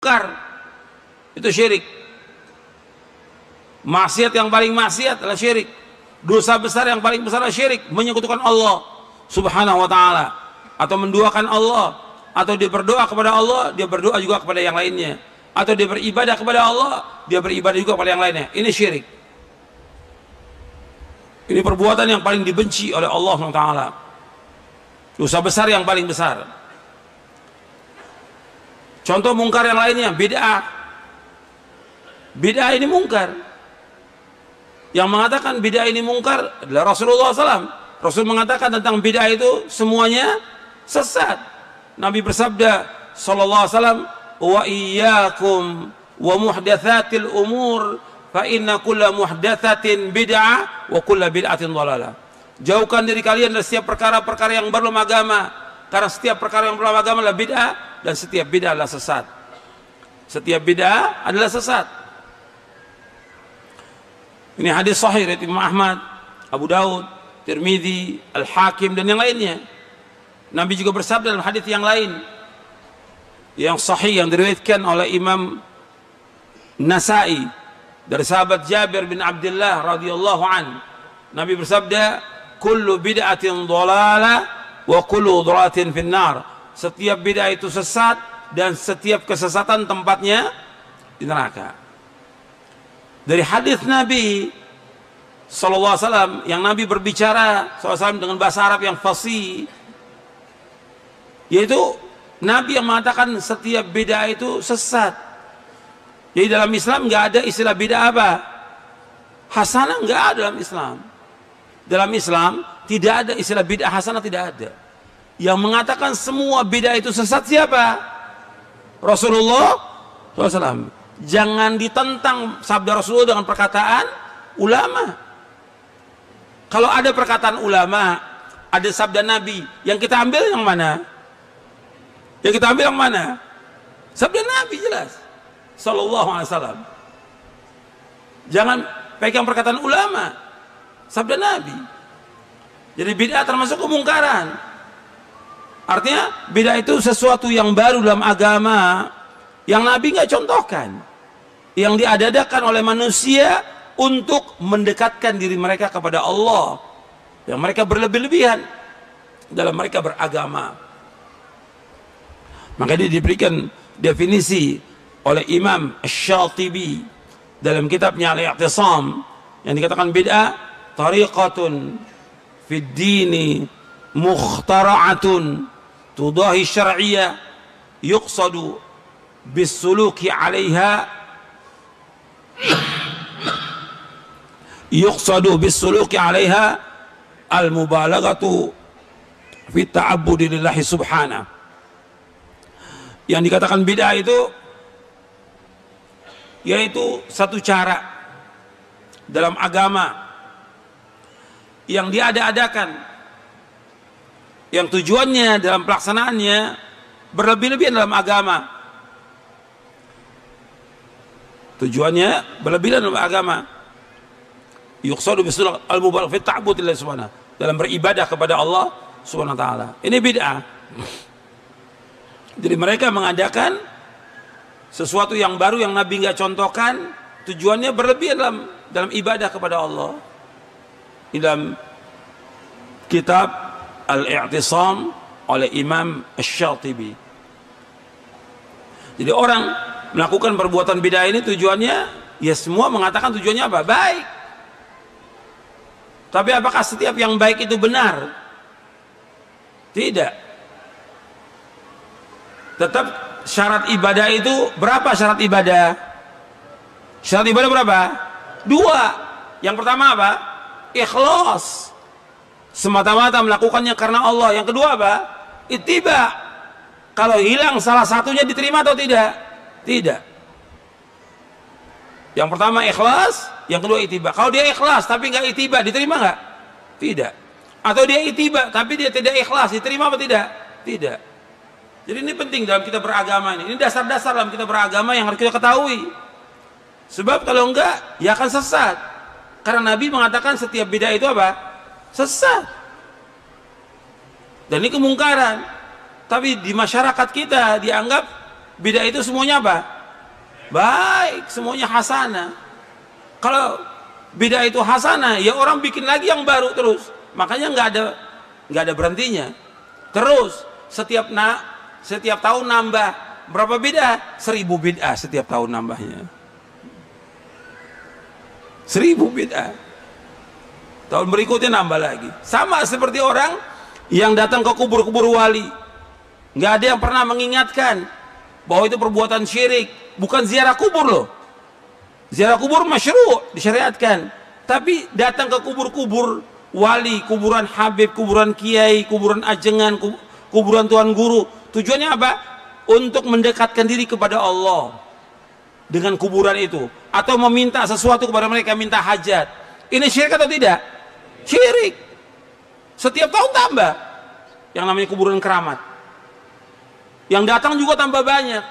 mungkar, itu syirik. Maksiat yang paling maksiat adalah syirik. Dosa besar yang paling besar adalah syirik, menyekutukan Allah Subhanahu wa ta'ala, atau menduakan Allah, atau dia berdoa kepada Allah, dia berdoa juga kepada yang lainnya, atau dia beribadah kepada Allah, dia beribadah juga kepada yang lainnya. Ini syirik. Ini perbuatan yang paling dibenci oleh Allah Subhanahu wa ta'ala. Dosa besar yang paling besar. Contoh mungkar yang lainnya, bid'ah. Bid'ah ini mungkar. Yang mengatakan bid'ah ini mungkar adalah Rasulullah SAW. Rasul mengatakan tentang bid'ah itu semuanya sesat. Nabi bersabda sallallahu alaihi wasallam, wa iyyakum wa muhdatsatil umur fa inna kulla muhdatsatin bid'ah wa kulla bid'atin dhalalah. Jauhkan diri kalian dari setiap perkara-perkara yang belum agama, karena setiap perkara yang belum agama adalah bid'ah, dan setiap bid'ah adalah sesat. Setiap bid'ah adalah sesat. Ini hadis sahih riwayat Imam Ahmad, Abu Daud, Tirmidzi, Al-Hakim, dan yang lainnya. Nabi juga bersabda dalam hadis yang lain yang sahih yang diriwayatkan oleh Imam Nasa'i dari sahabat Jabir bin Abdullah radhiyallahu an. Nabi bersabda, kullu bid'atin dhalalah wa kullu dhalalatin finnar. Setiap bid'ah itu sesat dan setiap kesesatan tempatnya di neraka. Dari hadis Nabi sallallahu alaihi wasallam yang Nabi berbicara sallallahu alaihi wasallam dengan bahasa Arab yang fasih, yaitu Nabi yang mengatakan setiap bid'ah itu sesat. Jadi dalam Islam nggak ada istilah bid'ah apa? Hasanah nggak ada dalam Islam. Dalam Islam tidak ada istilah bid'ah hasanah, tidak ada. Yang mengatakan semua bid'ah itu sesat siapa? Rasulullah SAW. Jangan ditentang sabda Rasulullah dengan perkataan ulama. Kalau ada perkataan ulama, ada sabda Nabi, yang kita ambil yang mana? Yang kita ambil yang mana? Sabda Nabi jelas sallallahu alaihi wasallam. Jangan pegang perkataan ulama, sabda Nabi. Jadi bid'ah termasuk kemungkaran. Artinya bid'ah itu sesuatu yang baru dalam agama yang Nabi nggak contohkan, yang diadakan oleh manusia untuk mendekatkan diri mereka kepada Allah, yang mereka berlebih-lebihan dalam mereka beragama. Maka dia diberikan definisi oleh Imam Asy-Syatibi dalam kitabnya Al-I'tisam, yang dikatakan bid'ah tariqatun fid dini mukhtara'atun tudahi syar'iyyah yuqsadu bisuluki 'alaiha al-mubalaghatu fi ta'abbudi lillahi subhanahu. Yang dikatakan bid'ah itu yaitu satu cara dalam agama yang diada-adakan, yang tujuannya dalam pelaksanaannya berlebih-lebihan dalam agama. Tujuannya berlebihan dalam agama. Yuqsadu bisul al-mubalagh fi ta'abbud lillahi subhanahu, dalam beribadah kepada Allah subhanahu wa ta'ala. Ini bid'ah. Jadi mereka mengadakan sesuatu yang baru yang Nabi nggak contohkan, tujuannya berlebihan dalam ibadah kepada Allah. Di dalam kitab Al-I'tisam oleh Imam Asy-Syatibi. Jadi orang melakukan perbuatan bid'ah ini tujuannya, ya semua mengatakan tujuannya apa? Baik. Tapi apakah setiap yang baik itu benar? Tidak. Tetap syarat ibadah itu berapa syarat ibadah? Syarat ibadah berapa? 2. Yang pertama apa? Ikhlas. Semata-mata melakukannya karena Allah. Yang kedua apa? Ittiba. Kalau hilang salah satunya diterima atau tidak? Tidak. Yang pertama ikhlas, yang kedua ittiba. Kalau dia ikhlas tapi nggak ittiba, diterima nggak? Tidak. Atau dia ittiba tapi dia tidak ikhlas, diterima apa tidak? Tidak. Jadi ini penting dalam kita beragama ini. Ini dasar-dasar dalam kita beragama yang harus kita ketahui. Sebab kalau enggak, ya akan sesat. Karena Nabi mengatakan setiap bid'ah itu apa? Sesat. Dan ini kemungkaran. Tapi di masyarakat kita dianggap bid'ah itu semuanya apa? baik, semuanya hasanah. Kalau bid'ah itu hasanah, ya orang bikin lagi yang baru terus. Makanya nggak ada berhentinya. Terus setiap tahun nambah berapa bid'ah? 1000 bid'ah setiap tahun nambahnya. 1000 bid'ah. Tahun berikutnya nambah lagi. Sama seperti orang yang datang ke kubur-kubur wali. Nggak ada yang pernah mengingatkan bahwa itu perbuatan syirik. Bukan ziarah kubur loh. Ziarah kubur masyru', disyariatkan. Tapi datang ke kubur-kubur wali, kuburan habib, kuburan kiai, kuburan ajengan, kuburan tuan guru. Tujuannya apa? Untuk mendekatkan diri kepada Allah dengan kuburan itu, atau meminta sesuatu kepada mereka, minta hajat. Ini syirik atau tidak? Syirik. Setiap tahun tambah yang namanya kuburan keramat. Yang datang juga tambah banyak.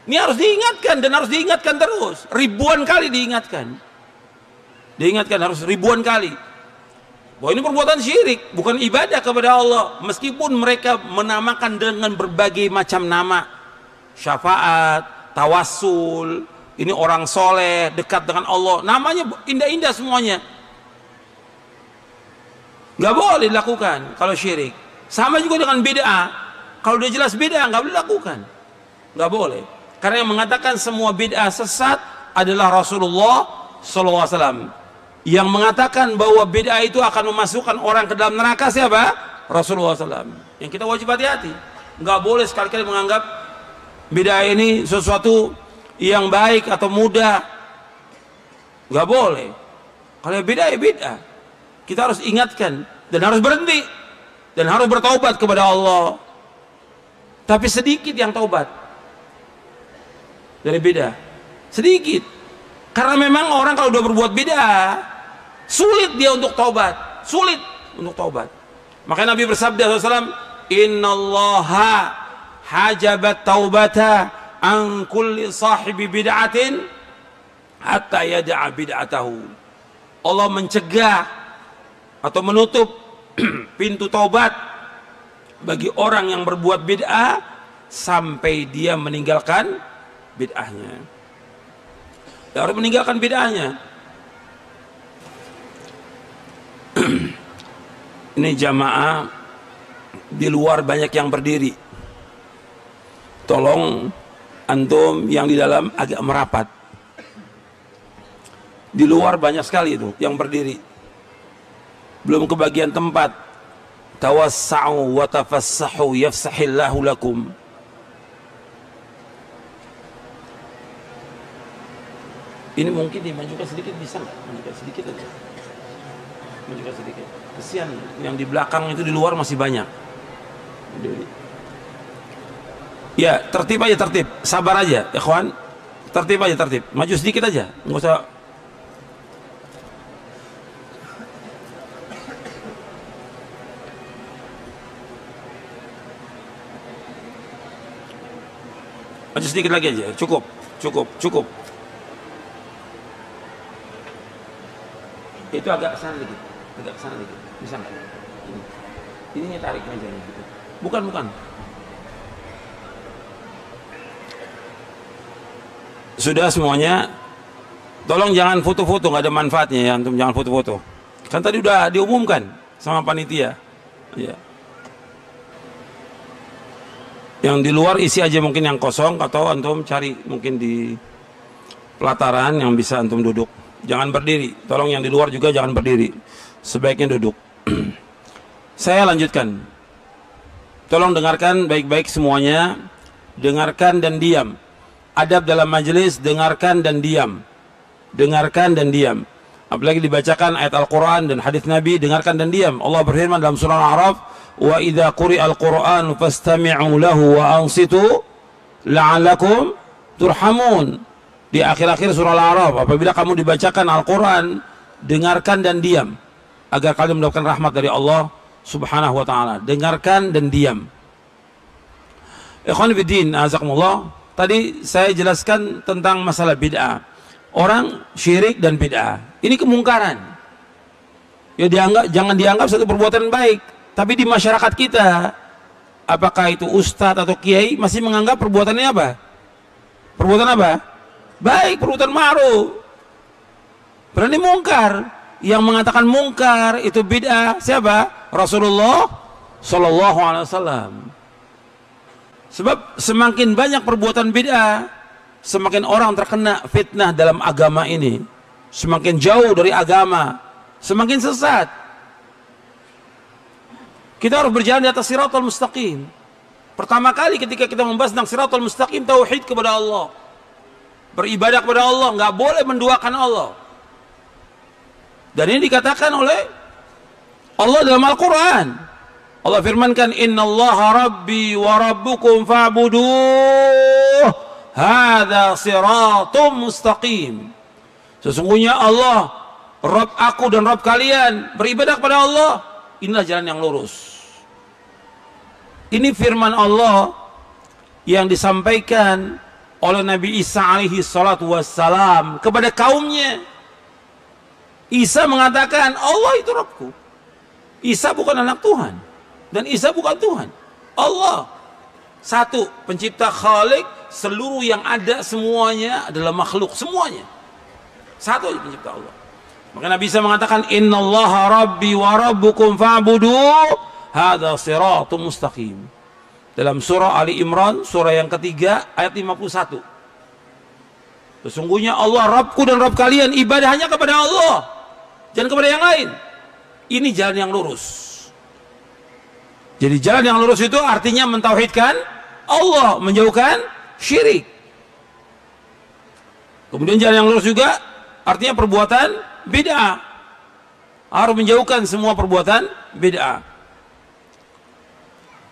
Ini harus diingatkan dan harus diingatkan terus. Ribuan kali diingatkan. Diingatkan harus ribuan kali bahwa ini perbuatan syirik, bukan ibadah kepada Allah. Meskipun mereka menamakan dengan berbagai macam nama, syafaat, tawassul, ini orang soleh, dekat dengan Allah, namanya indah-indah semuanya. Nggak boleh dilakukan kalau syirik. Sama juga dengan bid'ah. Kalau dia jelas bid'ah, nggak boleh dilakukan. Nggak boleh. Karena yang mengatakan semua bid'ah sesat adalah Rasulullah SAW. Yang mengatakan bahwa bid'ah itu akan memasukkan orang ke dalam neraka siapa? Rasulullah SAW. Yang kita wajib hati-hati. Nggak boleh sekali-kali menganggap bid'ah ini sesuatu yang baik atau mudah. Nggak boleh. Kalau bid'ah ya bid'ah. Kita harus ingatkan dan harus berhenti dan harus bertaubat kepada Allah. Tapi sedikit yang taubat dari bid'ah, sedikit. Karena memang orang kalau udah berbuat bid'ah, sulit dia untuk taubat, sulit untuk taubat. Makanya Nabi bersabda SAW, innallaha hajabat taubata an kulli sahibi bid'atin hatta yada'a bid'atahu. Allah mencegah atau menutup pintu taubat bagi orang yang berbuat bid'ah sampai dia meninggalkan bid'ahnya. Dia harus meninggalkan bid'ahnya. Ini jamaah di luar banyak yang berdiri. Tolong antum yang di dalam agak merapat. Di luar banyak sekali itu yang berdiri. Belum kebagian tempat. Tawassa'u wa tafassahu yafsahillahu lakum. Ini mungkin dimajukan sedikit, bisa nggak? Majukan sedikit aja. Majukan sedikit. Kesian yang di belakang itu, di luar masih banyak. Ya, tertib aja, tertib. Sabar aja, ikhwan. Tertib aja, tertib. Maju sedikit aja, nggak usah. Maju sedikit lagi aja, cukup, cukup, cukup. Itu agak kesana dikit, agak kesana dikit, bisa nggak? Ini tarik aja gitu. Bukan, bukan. Sudah semuanya. Tolong jangan foto-foto, nggak ada manfaatnya ya, antum jangan foto-foto. Kan tadi udah diumumkan sama panitia. Ya. Yang di luar isi aja mungkin yang kosong, atau antum cari mungkin di pelataran yang bisa antum duduk. Jangan berdiri. Tolong yang di luar juga jangan berdiri. Sebaiknya duduk. Saya lanjutkan. Tolong dengarkan baik-baik semuanya. Dengarkan dan diam. Adab dalam majelis, dengarkan dan diam. Dengarkan dan diam. Apalagi dibacakan ayat Al-Quran dan hadis Nabi, dengarkan dan diam. Allah berfirman dalam surah Al-A'raf, wa idza quri'al Qur'an fastami'u lahu wa ansitu la'allakum turhamun. Di akhir-akhir surah Al-A'raf, apabila kamu dibacakan Al-Quran, dengarkan dan diam, agar kalian mendapatkan rahmat dari Allah Subhanahu wa ta'ala. Dengarkan dan diam. Ikhwan fiddin, azakumullah. Tadi saya jelaskan tentang masalah bid'ah. Orang syirik dan bid'ah, ini kemungkaran. Ya jangan dianggap satu perbuatan baik. Tapi di masyarakat kita, apakah itu ustadz atau kiai, masih menganggap perbuatannya apa? Perbuatan apa? baik, perbuatan ma'ruf. Berani mungkar. Yang mengatakan mungkar itu bid'ah siapa? Rasulullah Sallallahu Alaihi Wasallam. Sebab semakin banyak perbuatan bid'ah, semakin orang terkena fitnah dalam agama ini, semakin jauh dari agama, semakin sesat. Kita harus berjalan di atas siratal mustaqim. Pertama kali ketika kita membahas tentang siratal mustaqim, tauhid kepada Allah, beribadah kepada Allah, nggak boleh menduakan Allah. Dan ini dikatakan oleh Allah dalam Al-Quran. Allah firmankan, innallaha rabbi wa rabbukum fa'buduh hadza siratum mustaqim. Sesungguhnya Allah Rabb aku dan Rabb kalian, beribadah kepada Allah, inilah jalan yang lurus. Ini firman Allah yang disampaikan oleh Nabi Isa alaihi salatu wassalam kepada kaumnya. Isa mengatakan Allah itu Rabbku. Isa bukan anak Tuhan. Dan Isa bukan Tuhan. Allah satu, pencipta, khalik, seluruh yang ada semuanya adalah makhluk, semuanya satu aja pencipta Allah. Maka Nabi Isa mengatakan, innallaha rabbi wa rabbukum fa'buduh hadza siratum mustaqim. Dalam surah Ali Imran, surah yang ketiga, ayat 51. Sesungguhnya Allah Rabbku dan Rabb kalian, ibadahnya kepada Allah, jangan kepada yang lain. Ini jalan yang lurus. Jadi jalan yang lurus itu artinya mentauhidkan Allah, menjauhkan syirik. Kemudian jalan yang lurus juga artinya perbuatan bid'ah. Harus menjauhkan semua perbuatan bid'ah.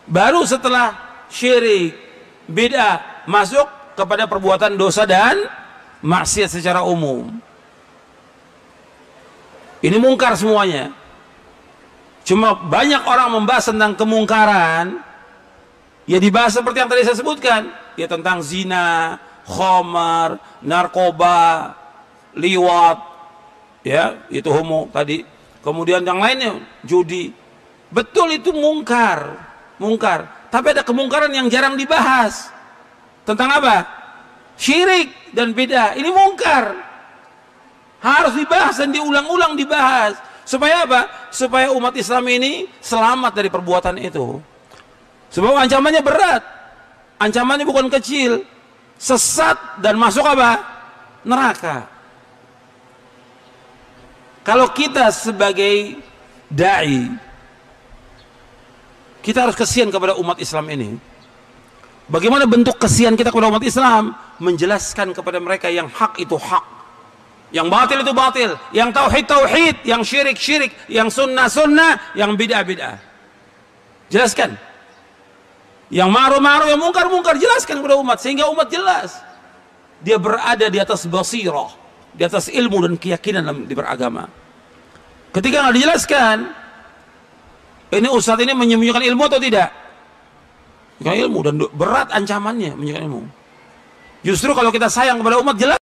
Baru setelah syirik, bid'ah, masuk kepada perbuatan dosa dan maksiat secara umum. Ini mungkar semuanya. Cuma banyak orang membahas tentang kemungkaran, ya dibahas seperti yang tadi saya sebutkan, ya tentang zina, khamar, narkoba, liwat, ya itu homo tadi. Kemudian yang lainnya judi. Betul itu mungkar, mungkar. Tapi ada kemungkaran yang jarang dibahas. Tentang apa? Syirik dan bid'ah. Ini mungkar. Harus dibahas dan diulang-ulang dibahas. Supaya apa? Supaya umat Islam ini selamat dari perbuatan itu. Sebab ancamannya berat. Ancamannya bukan kecil. Sesat dan masuk apa? Neraka. Kalau kita sebagai da'i, kita harus kasihan kepada umat Islam ini. Bagaimana bentuk kasihan kita kepada umat Islam? Menjelaskan kepada mereka yang hak itu hak, yang batil itu batil, yang tauhid tauhid, yang syirik syirik, yang sunnah sunnah, yang bid'ah bid'ah. Jelaskan. Yang ma'ruf ma'ruf, yang mungkar mungkar, jelaskan kepada umat sehingga umat jelas. Dia berada di atas basirah, di atas ilmu dan keyakinan di beragama. Ketika nggak dijelaskan, ini ustadz ini menyembunyikan ilmu atau tidak? Ilmu, dan berat ancamannya menyembunyikan ilmu. Justru kalau kita sayang kepada umat, jelas.